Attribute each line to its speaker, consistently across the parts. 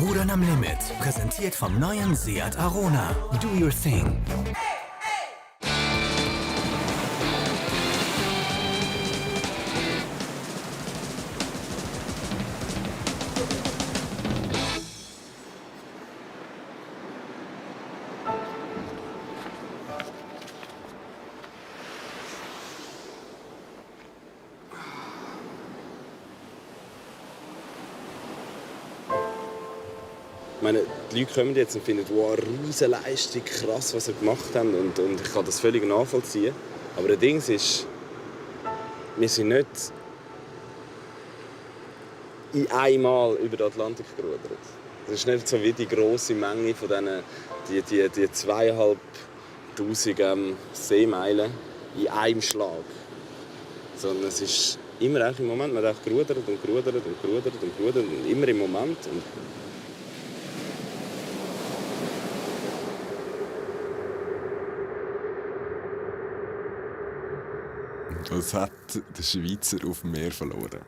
Speaker 1: Rudern am Limit, präsentiert vom neuen Seat Arona. Do your thing.
Speaker 2: Ich meine, die Leute kommen jetzt und finden, wow, riesige Leistung, krass, was sie gemacht haben. Und ich kann das völlig nachvollziehen. Aber das Ding ist, wir sind nicht in einmal über den Atlantik gerudert. Das ist nicht so wie die grosse Menge von die 2'500 Seemeilen in einem Schlag. Sondern es ist immer im Moment, man hat gerudert und gerudert und gerudert und gerudert und immer im Moment. Und
Speaker 3: was hat der Schweizer auf dem Meer verloren?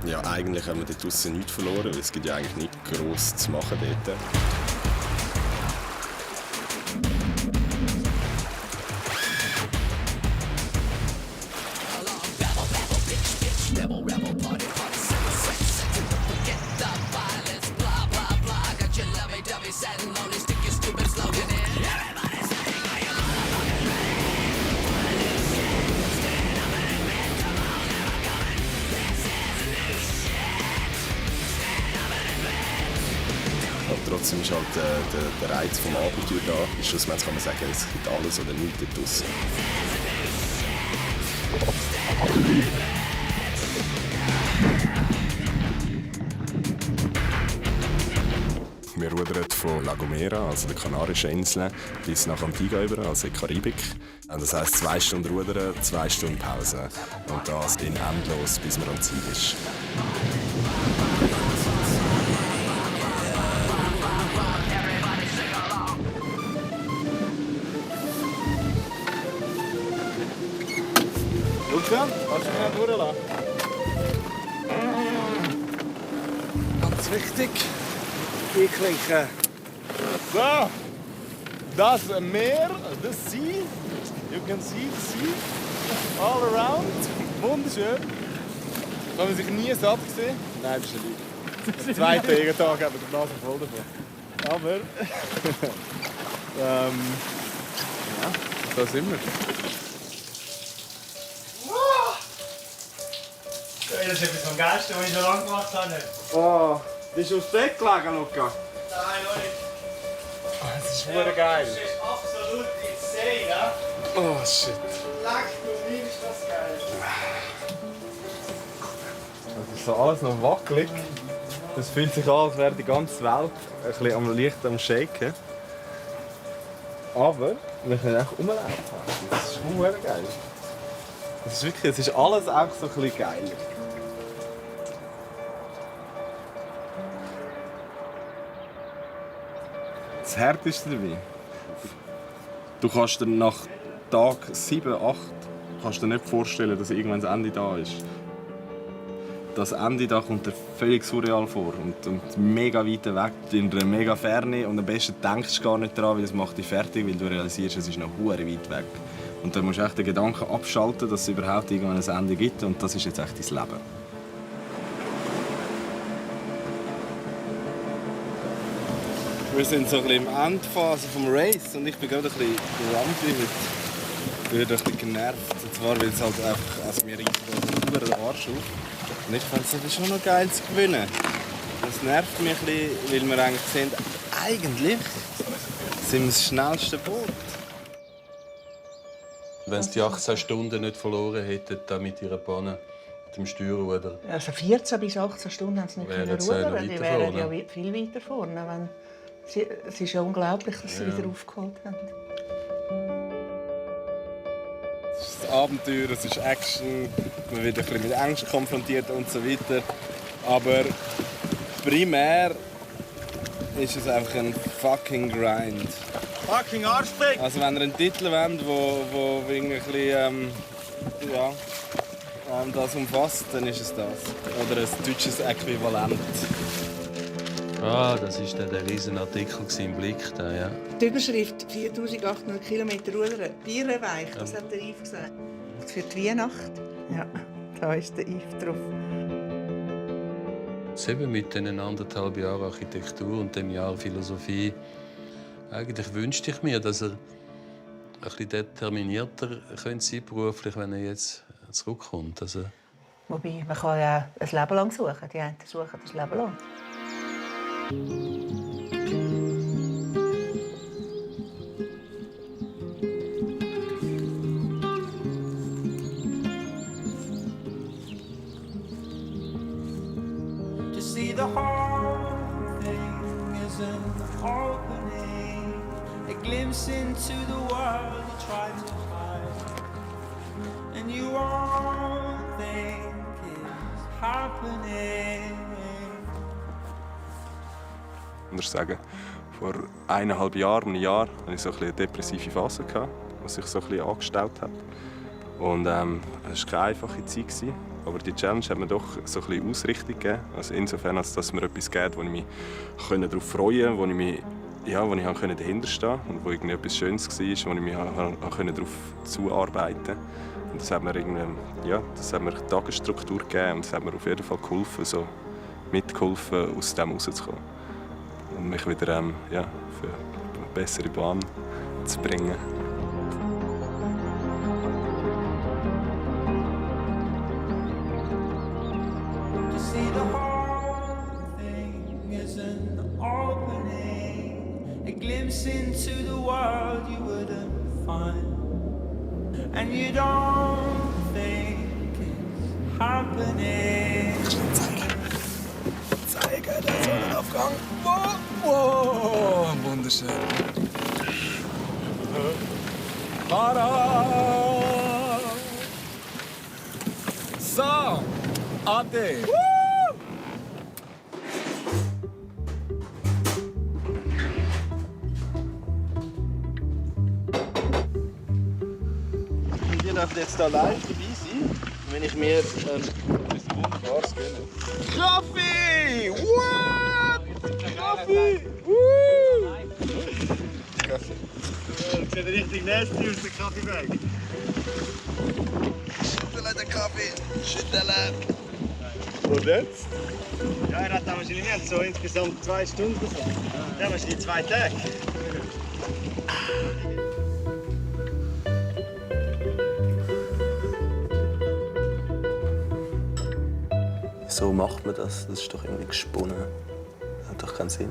Speaker 3: Ja, eigentlich haben wir dort draussen nichts verloren, weil es gibt ja eigentlich nichts gross zu machen dort. Trotzdem ist halt der Reiz vom Abenteuer da. Schlussendlich kann man sagen, es gibt alles oder nichts dort draussen. Wir rudern von La Gomera, also der Kanarischen Inseln, bis nach Antigua über, also in die Karibik. Und das heisst 2 Stunden rudern, 2 Stunden Pause. Und das in endlos, bis man am Ziel ist.
Speaker 4: Luca, kannst du mich durchlassen? Ganz wichtig. Einklinken. So, das Meer, das Sea. You can see the sea all around. Wunderschön. Kann man sich nie satt sehen? Nein, das ist eine Lüge. 2 Tage haben wir die Nase voll davon. Aber ja, da sind wir.
Speaker 5: Das ist etwas vom Geilsten, was ich schon lange gemacht habe.
Speaker 4: Oh, bist du aufs Bett gelegen, Luca?
Speaker 5: Nein, noch nicht.
Speaker 4: Das ist verdammt geil.
Speaker 5: Das ist absolut insane, ja?
Speaker 4: Oh, shit.
Speaker 5: Leck du mir, ist das geil.
Speaker 4: Es ist so alles noch wackelig. Es fühlt sich an, als wäre die ganze Welt ein bisschen leicht am Shaken. Aber wir können einfach rumlaufen. Das ist verdammt geil. Es ist alles auch so ein bisschen geiler. Das Härteste dabei. Du kannst dir nach Tag 7, 8 kannst dir nicht vorstellen, dass irgendwann das Ende da ist. Das Ende da kommt dir völlig surreal vor und mega weit weg, in einer mega Ferne und am besten denkst du gar nicht daran, weil es macht dich fertig, weil du realisierst, es ist noch verdammt weit weg. Und dann musst du echt den Gedanken abschalten, dass es überhaupt irgendwann ein Ende gibt und das ist jetzt echt dein Leben. Wir sind so ein bisschen in der Endphase des Race und ich bin gerade ein bisschen grumpy heute. Ich bin ein bisschen genervt. Und zwar, weil es halt einfach, also mir reicht den Arsch auf. Und ich fände es schon noch geil zu gewinnen. Das nervt mich ein bisschen, weil wir eigentlich sehen, eigentlich sind wir das schnellste Boot.
Speaker 6: Wenn sie die 18 Stunden nicht verloren hätten, dann mit ihrer Panne, mit dem Steuerruder.
Speaker 7: Also 14 bis 18 Stunden haben sie nicht rudern. Die wären ja viel weiter vorne. Es ist ja unglaublich, dass sie wieder aufgeholt haben.
Speaker 4: Es ist das Abenteuer, es ist Action, man wird ein bisschen mit Angst konfrontiert und so weiter. Aber primär ist es einfach ein fucking Grind.
Speaker 5: Fucking Arschtrick!
Speaker 4: Also wenn ihr einen Titel wollt, wo irgendwie ein bisschen Ja, das umfasst, dann ist es das. Oder ein deutsches Äquivalent.
Speaker 6: Ah, das war der riesen Artikel im Blick. Da, ja.
Speaker 7: Die Überschrift 4800 Kilometer rudern, tierreich, das hat der Yves gesagt. Für die Weihnacht, ja, da ist der Yves drauf.
Speaker 6: Eben mit diesen 1,5 Jahren Architektur und dem Jahr Philosophie. Eigentlich wünschte ich mir, dass er ein bisschen determinierter sein könnte beruflich, wenn er jetzt zurückkommt. Also
Speaker 7: Wobei, man kann ja ein Leben lang suchen. Die einen suchen das Leben lang.
Speaker 8: To see the whole thing isn't opening, a glimpse into the world you try to hide, and you won't think it's happening.
Speaker 3: Ich muss sagen, vor 1,5 Jahren, einem Jahr, hatte ich so eine depressive Phase, die sich so ein bisschen angestaut hat. Und es war keine einfache Zeit. Aber die Challenge hat mir doch so ein bisschen Ausrichtung gegeben. Also insofern, als dass es mir etwas gibt, wo ich mich darauf freuen konnte, wo ich dahinter stehen konnte und wo irgendwie etwas Schönes war, wo ich mich darauf zuarbeiten konnte. Und das hat mir eine Tagesstruktur gegeben und das hat mir auf jeden Fall geholfen, so mitgeholfen, aus dem rauszukommen. Und mich wieder für eine bessere Bahn zu bringen.
Speaker 8: To see the whole thing isn't opening, a glimpse into the world you wouldn't find, and you don't think it's happening.
Speaker 3: Zeigen, der Sonnenaufgang. Wow, wunderschön. Para! So, Ade.
Speaker 2: Ihr dürft jetzt hier live dabei sein, wenn ich mir etwas Wunderbares gönne. Kaffee! What? Kaffee! Woo! Kaffee.
Speaker 5: Das sieht richtig nasty aus, der Kaffeebag.
Speaker 2: Schüttele den Kaffee! Schüttele! Und jetzt?
Speaker 5: Ja, er hat wahrscheinlich nicht so insgesamt 2 Stunden gefahren. Ja, wahrscheinlich 2 Tage.
Speaker 2: So macht man das. Das ist doch irgendwie gesponnen. Das hat doch keinen Sinn.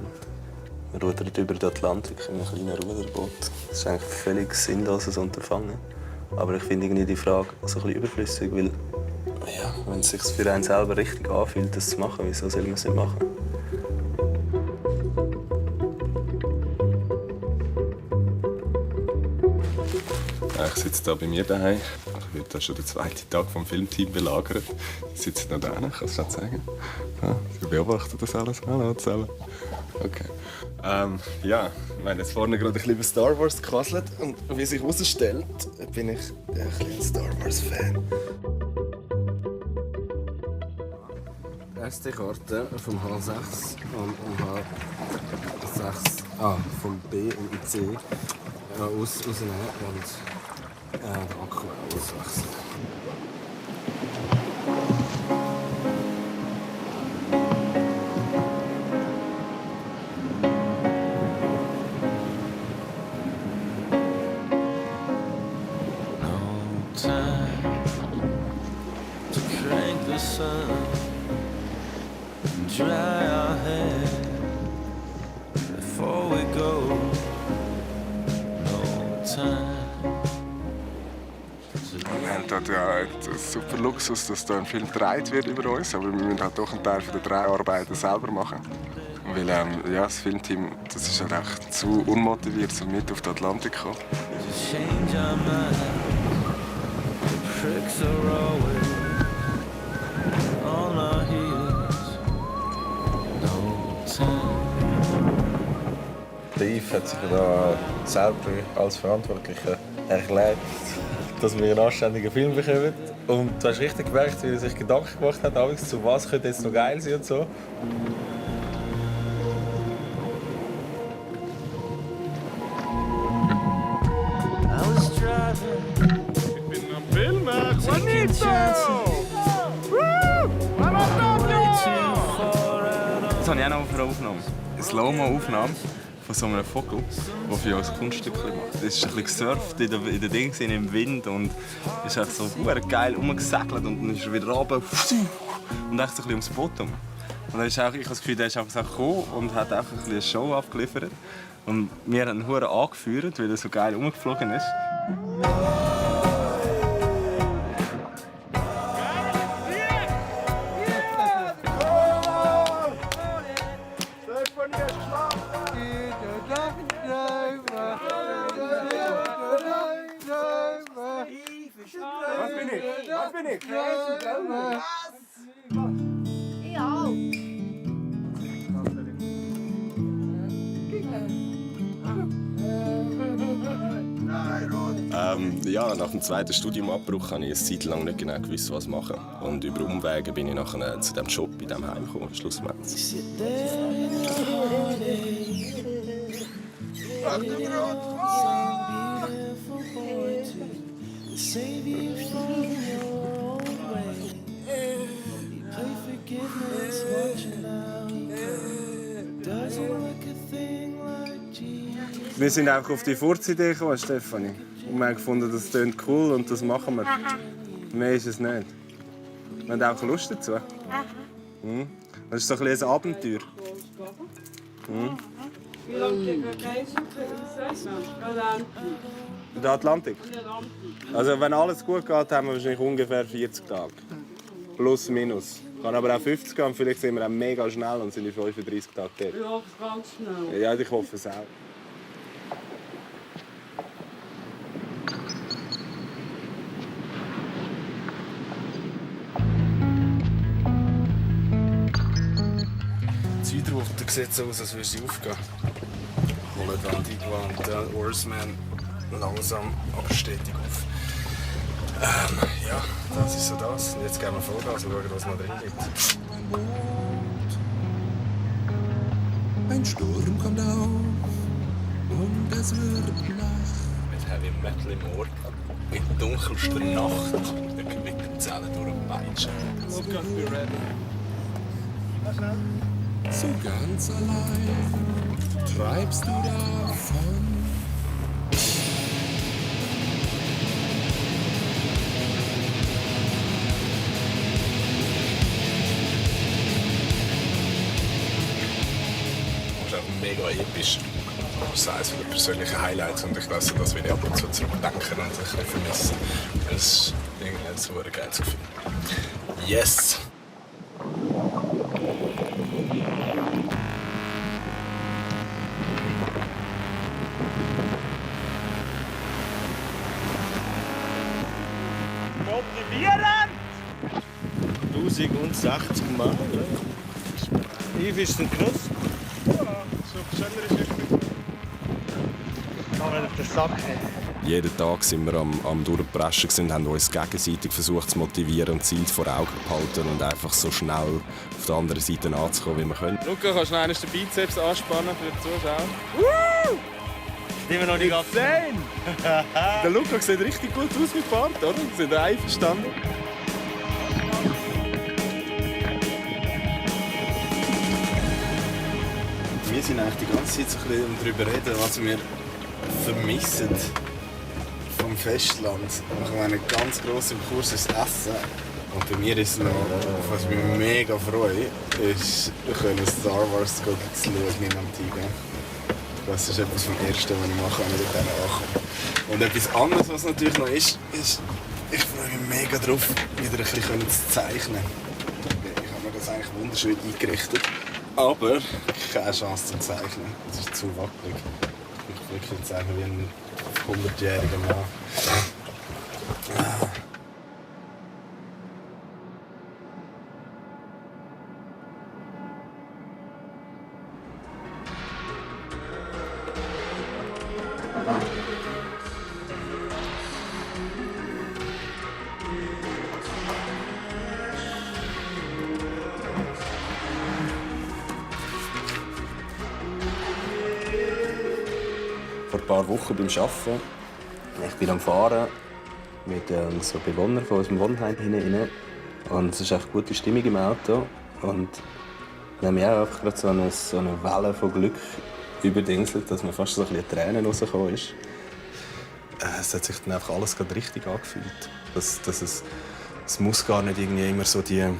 Speaker 2: Man rudert über den Atlantik in einem kleinen Ruderboot. Das ist eigentlich ein völlig sinnloses Unterfangen. Aber ich finde irgendwie die Frage so ein bisschen überflüssig, weil ja, wenn es sich für einen selber richtig anfühlt, das zu machen, wieso soll man es nicht machen?
Speaker 3: Ich sitze hier bei mir daheim. Ich werde schon den 2. Tag vom Filmteam belagert. Ich sitze noch da, kannst du schon sagen? Ja, Sie beobachten das alles. Hallo zusammen. Okay. Ja, ich meine, jetzt vorne gerade ein bisschen über Star Wars gequasselt. Und wie sich herausstellt, bin ich ein Star Wars-Fan.
Speaker 2: Erste Karte vom H6 und H6 vom B und C rausnehmen und den Akku auswechseln.
Speaker 8: Dry our hair before we go. No time.
Speaker 3: Wir haben dort ja einen super Luxus, dass hier ein Film gedreht wird über uns, aber wir müssen halt doch einen Teil der Dreharbeiten selber machen. Weil das Filmteam das ist halt auch zu unmotiviert, um mit auf den Atlantik zu kommen.
Speaker 8: Just change our mind. The pricks are always on our heels. No time.
Speaker 9: Der Yves hat sich da selber als Verantwortlicher erklärt. dass wir einen anständigen Film bekommen. Und du hast richtig gemerkt, wie er sich Gedanken gemacht hat, zu was könnte jetzt noch geil sein und so.
Speaker 4: Ich bin am Filmen! Juanito! Das habe ich auch noch auf einer Aufnahme. Eine Slow-Mo-Aufnahme von so einem Vogel, der für uns Kunststücke macht. Es ist ein bisschen gesurft in den Dingen, im Wind und ist einfach so geil rumgesegelt und dann ist er wieder runter und echt so ein bisschen ums Bottom. Und dann ist auch, ich habe das Gefühl, der ist einfach gekommen und hat einfach ein bisschen eine Show abgeliefert. Und wir haben ihn verdammt angeführt, weil er so geil rumgeflogen ist.
Speaker 5: Was bin ich?
Speaker 3: Ja, nach dem zweiten Studiumabbruch habe ich eine Zeit lang nicht genau gewusst, was machen. Und über Umwege bin ich nachher zu diesem Job in diesem Heim gekommen, schlussendlich.
Speaker 4: Wir sind einfach auf die Furzidee gekommen, Stefanie. Und wir haben gefunden, das klingt cool und das machen wir. Mehr ist es nicht. Wir haben auch Lust dazu. Das ist so ein bisschen ein Abenteuer.
Speaker 10: Wie lange geht man reisen?
Speaker 4: Der Atlantik? Also wenn alles gut geht, haben wir wahrscheinlich ungefähr 40 Tage. Plus, minus. Kann aber auch 50 gehen, vielleicht sind wir auch mega schnell und sind in 35 Tagen dort.
Speaker 10: Ja, ganz schnell.
Speaker 4: Ja, ich hoffe es auch. Die Südroute sieht so aus, als würde sie aufgehen. Holen dann die Wand, der Oarsman langsam, aber stetig auf. Ja, das ist so das. Und jetzt gehen wir Vollgas und schauen, was noch drin liegt.
Speaker 1: Ein Sturm kommt auf und es wird Nacht.
Speaker 9: Mit Heavy Metal im Ohr, in dunkelster Nacht, eine Gewitterzelle durch den Peitschen.
Speaker 1: So ganz allein treibst du davon.
Speaker 3: Das ist auch mega episch. Das ist eines der persönlichen Highlights und ich lasse das wieder ab und zu zurückdenken und ein bisschen vermissen. Das ist irgendwie so ein geiles Gefühl. Yes!
Speaker 5: Motivieren!
Speaker 9: 1060 Mal. Wie ist es ein Genuss?
Speaker 5: Kann man auf den Sack
Speaker 3: Jeden Tag sind wir am Durchpreschen und haben uns gegenseitig versucht zu motivieren und Ziel vor Augen behalten und einfach so schnell auf der anderen Seite anzukommen, wie wir können.
Speaker 4: Luca, kannst du noch den Bizeps anspannen für die Zuschauer?
Speaker 5: Sind wir noch nicht gesehen?
Speaker 4: Der Luca sieht richtig gut aus mit Bart, oder? Sind ihr einverstanden?
Speaker 2: Wir sind eigentlich die ganze Zeit so ein bisschen darüber reden, was wir vermissen vom Festland. Ich meine, ganz gross im Kurs ist das Essen. Und bei mir ist noch, was mich mega freut, ist, wir können Star Wars schauen in Antigua. Das ist etwas vom Ersten, was ich mache, wenn ich dort ankomme. Und etwas anderes, was natürlich noch ist, ich freue mich mega darauf, wieder ein bisschen zu zeichnen. Ich habe mir das eigentlich wunderschön eingerichtet. Aber keine Chance zum Zeichnen. Das ist zu wackelig. Ich will wirklich zeichnen wie ein 100-jähriger Mann. paar Wochen beim Arbeiten. Ich bin am Fahren mit so Bewohnern von unserem Wohnheim hinein. Und es ist echt gute Stimmung im Auto. Und dann haben wir auch einfach gerade so eine Welle von Glück überdingselt, dass mir fast so ein bisschen Tränen rausgekommen ist. Es hat sich dann einfach alles gerade richtig angefühlt. Es muss gar nicht irgendwie immer so ein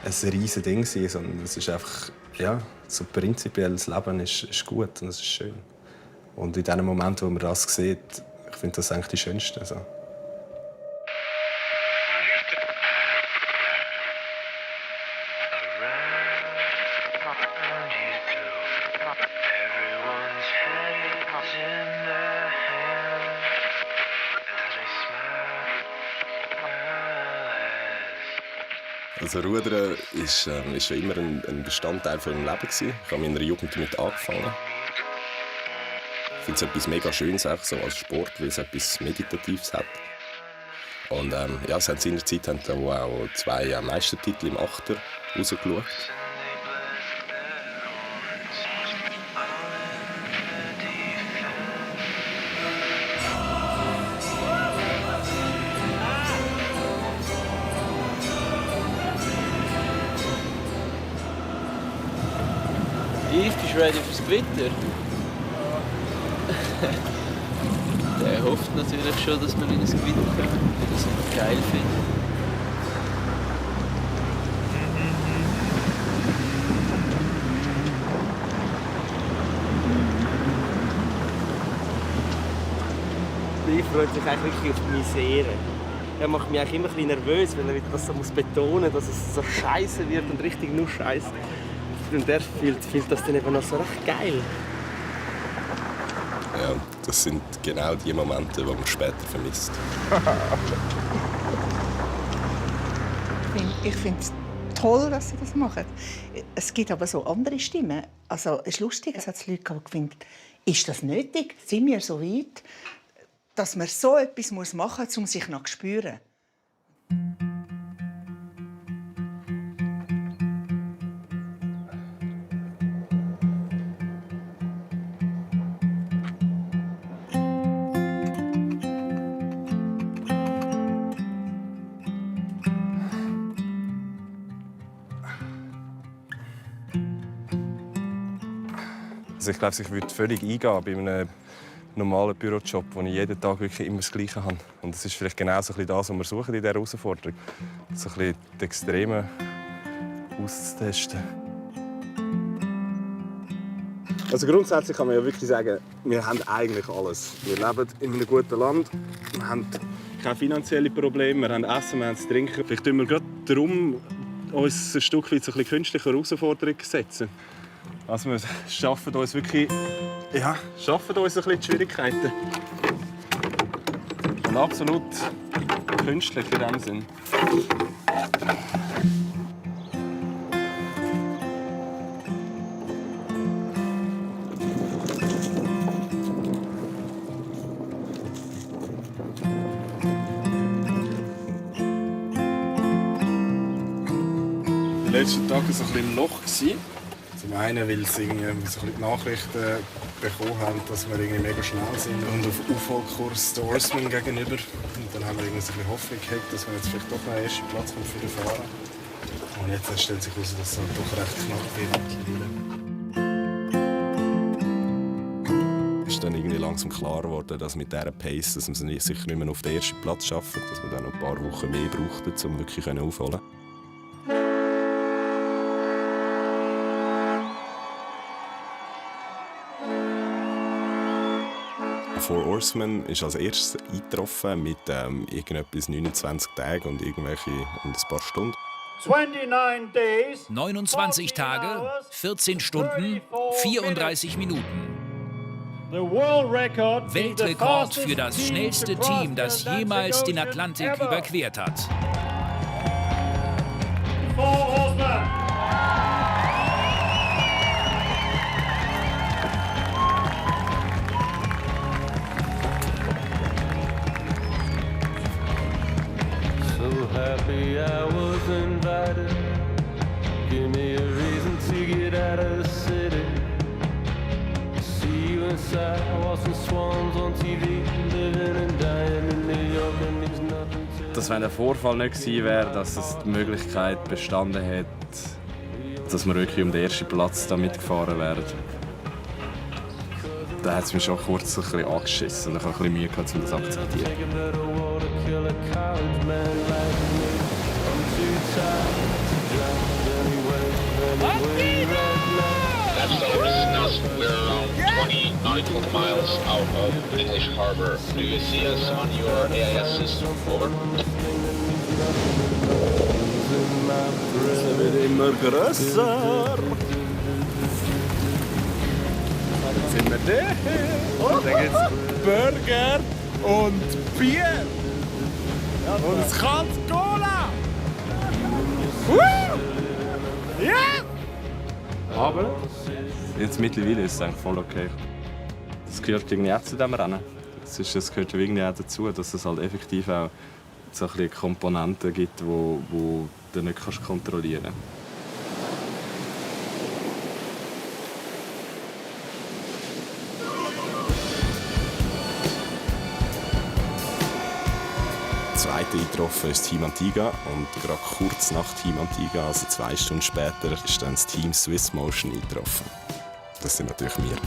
Speaker 2: riesiges Ding sein, sondern es ist einfach, ja, so prinzipiell das Leben ist gut und es ist schön. Und in dem Moment, wo man das sieht, ich finde das eigentlich die schönste. So.
Speaker 3: Also Rudern ist schon immer ein Bestandteil von meinem Leben gewesen. Ich habe in meiner Jugend damit angefangen. Ich finde es etwas mega Schönes auch so als Sport, weil es etwas Meditatives hat. Und ja, seit seiner Zeit haben da auch 2 Meistertitel im Achter rausgeschaut.
Speaker 11: Yves, bist du ready fürs Gewitter? Der hofft natürlich schon, dass wir in ein Gewitter kommen, weil er es einfach geil findet.
Speaker 12: Yves freut sich eigentlich wirklich auf die Misere. Er macht mich eigentlich immer ein bisschen nervös, wenn er das so betonen muss, dass es so scheiße wird und richtig nur scheiße. Und er fühlt das dann eben noch so recht geil.
Speaker 3: Ja, das sind genau die Momente, die man später vermisst.
Speaker 7: Ich finde es toll, dass sie das machen. Es gibt aber so andere Stimmen. Also, es ist lustig, es hat Leute gehabt, die finden, ist das nötig? Sind wir so weit, dass man so etwas machen muss, um sich noch zu spüren?
Speaker 9: Also ich glaube, ich würde völlig eingehen bei einem normalen Bürojob, wo ich jeden Tag wirklich immer das Gleiche habe. Und das ist vielleicht genau so das, was wir suchen in dieser Herausforderung. So ein bisschen die Extreme auszutesten.
Speaker 4: Also grundsätzlich kann man ja wirklich sagen, wir haben eigentlich alles. Wir leben in einem guten Land, wir haben keine finanziellen Probleme, wir haben Essen, wir haben zu trinken. Vielleicht tun wir gerade darum uns ein Stück weit so ein bisschen künstliche Herausforderungen setzen. Also wir schaffen uns wirklich, ja, schaffen uns ein bisschen die Schwierigkeiten. Und absolut künstlich in diesem Sinn. Die letzten Tage war so ein bisschen im Loch. Zum einen, weil sie so ein bisschen die Nachrichten bekommen haben, dass wir irgendwie mega schnell sind und auf Aufholkurs der Horseman gegenüber. Und dann haben wir irgendwie so ein bisschen Hoffnung gehabt, dass wir jetzt vielleicht doch noch einen ersten Platz für den Fahrer. Und jetzt stellt sich heraus, dass es doch recht knapp wird.
Speaker 3: Es ist dann irgendwie langsam klar geworden, dass mit dieser Pace, dass man sich nicht mehr auf den ersten Platz schafft, dass man dann noch ein paar Wochen mehr braucht, um wirklich aufholen. Four Horsemen ist als erstes eingetroffen mit irgendetwas 29 Tagen und ein paar Stunden.
Speaker 13: 29 Tage, 14 Stunden, 34 Minuten. Weltrekord für das schnellste Team, das jemals den Atlantik überquert hat.
Speaker 8: Happy I was invited. Give me a reason to get out of the city. See
Speaker 4: Dass wenn der Vorfall nicht gewesen wäre, dass es die Möglichkeit bestanden hätte, dass wir wirklich um den ersten Platz da mitgefahren wären. Da hat es mich schon kurz ein bisschen angeschissen und ich habe ein bisschen Mühe gehabt, um das zu akzeptieren.
Speaker 14: We're around 20 nautical miles out of English Harbor. Do you see us on your AIS system? Over.
Speaker 4: Es wird immer grösser. Jetzt sind wir da. Und dann gibt es Burger und Bier. Und ein kaltes Cola. Ja! Aber jetzt mittlerweile ist es eigentlich voll okay. Das gehört irgendwie auch zu diesem Rennen. Das gehört irgendwie auch dazu, dass es halt effektiv auch so ein bisschen Komponenten gibt, die du nicht kontrollieren kannst.
Speaker 3: Zweite eingetroffen ist Team Antigua und gerade kurz nach Team Antigua, also 2 Stunden später, ist dann das Team Swiss Motion eingetroffen. Das sind natürlich wir.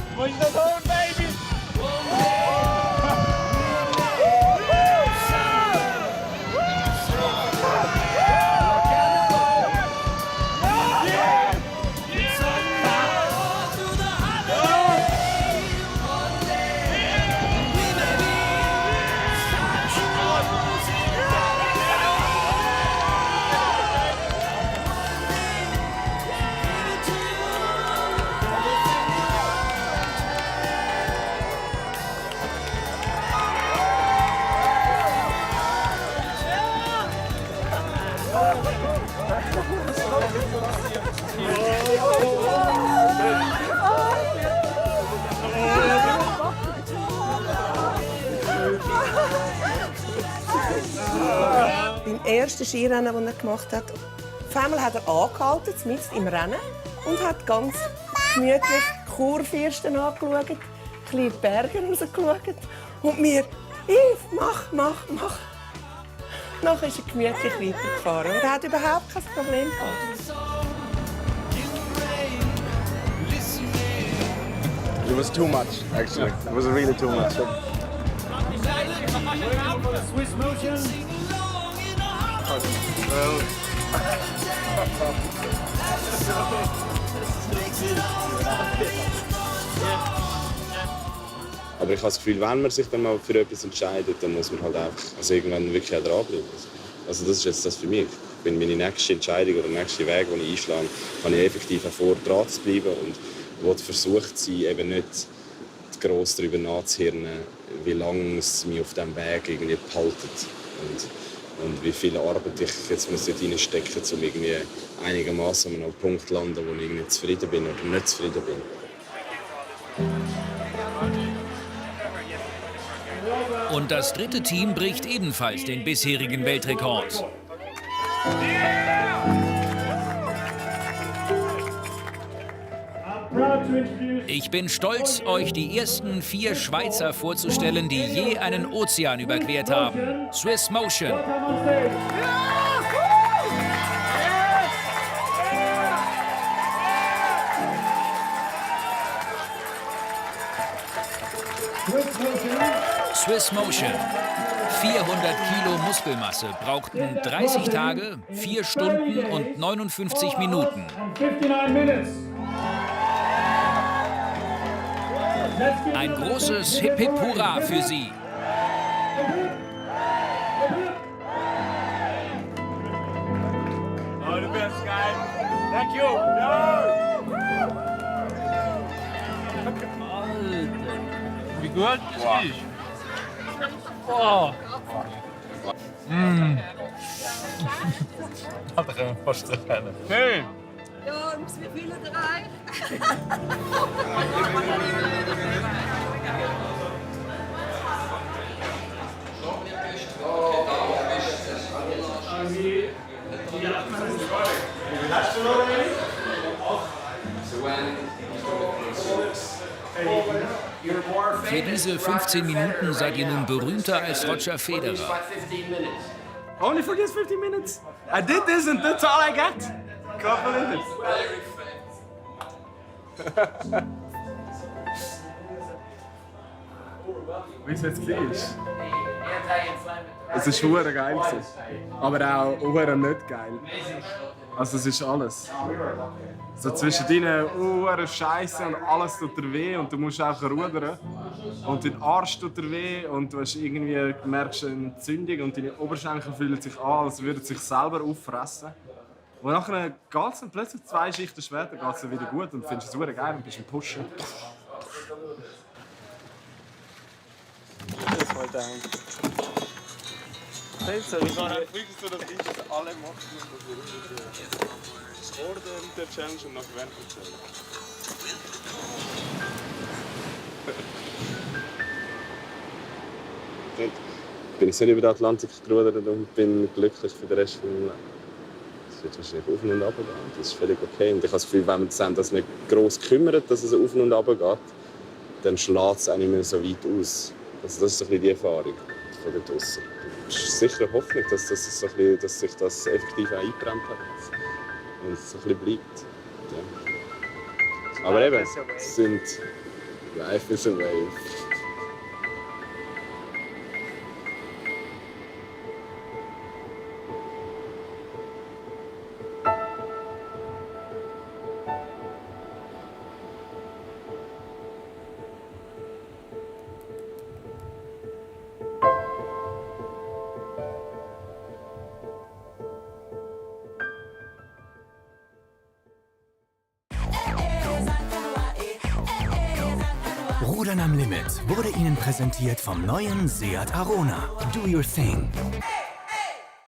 Speaker 15: Beim ersten Skirennen, das er gemacht hat, auf einmal hat er angehalten, mitten im Rennen, und hat ganz gemütlich die Kurfürsten angeschaut, ein bisschen die Berge rausgeschaut und mir «Yves, mach!» Nachher ist er gemütlich weitergefahren und er hat überhaupt kein Problem gehabt.
Speaker 4: It was too much, actually. It was really too much.
Speaker 8: Swiss Motion.
Speaker 2: Aber ich habe das Gefühl, wenn man sich dann mal für etwas entscheidet, dann muss man halt einfach irgendwann wirklich auch dranbleiben. Also das ist jetzt das für mich. Wenn meine nächste Entscheidung oder der nächste Weg, den ich einschlage, kann ich effektiv auch vor dran zu bleiben und will versucht sein, eben nicht gross darüber nachzuhirnen, wie lange es mich auf diesem Weg irgendwie behaltet und wie viel Arbeit ich jetzt dort reinstecken muss, um irgendwie einigermaßen an einem Punkt zu landen, wo ich irgendwie zufrieden bin oder nicht zufrieden bin.
Speaker 13: Und das dritte Team bricht ebenfalls den bisherigen Weltrekord. Ich bin stolz, euch die ersten 4 Schweizer vorzustellen, die je einen Ozean überquert haben. Swiss Motion. Swiss Motion. 400 Kilo Muskelmasse brauchten 30 Tage, 4 Stunden und 59 Minuten. Ein großes Hip Hip Hurra für sie.
Speaker 8: Oh, the best guy. Thank you.
Speaker 11: Alter, wie gut das ist. Wow.
Speaker 16: Da können wir fast rennen.
Speaker 11: Hey.
Speaker 10: Jungs, wie viele drei?
Speaker 8: You're
Speaker 13: Für diese 15 Minuten seid ihr nun berühmter als Roger Federer.
Speaker 4: Only for these 15 minutes? I did this and that's all I got. Can't believe it. Wie es jetzt war? Es war verdammt geil. Aber auch verdammt nicht geil. Also es ist alles. So zwischen deinen Scheiße und alles tut dir weh und du musst auch rudern. Und dein Arsch tut dir weh und du hast irgendwie, merkst eine Entzündung und deine Oberschenkel fühlen sich an, als würden sie sich selber auffressen. Und nachher geht es dann plötzlich 2 Schichten später geht's dann wieder gut und du findest es verdammt geil und bist im Pushen.
Speaker 2: Das mal down. So, ich habe wirklich so, dass ich das alle machen und vor der Challenge und nach während der Challenge. Ich bin so über den Atlantik gerudert und bin glücklich für den Rest des Lebens. Es wird wahrscheinlich auf und ab gehen. Das ist völlig okay. Und ich habe das Gefühl, wenn man das nicht gross kümmert, dass es auf und ab geht, dann schlägt es auch nicht mehr so weit aus. Also das ist so ein bisschen die Erfahrung von dort draussen. Es ist sicher eine Hoffnung, dass sich das effektiv auch eingebrannt hat und es so ein bisschen bleibt. Ja. Aber eben, es sind Life is a Wave.
Speaker 1: Rudern am Limit wurde Ihnen präsentiert vom neuen Seat Arona. Do your thing.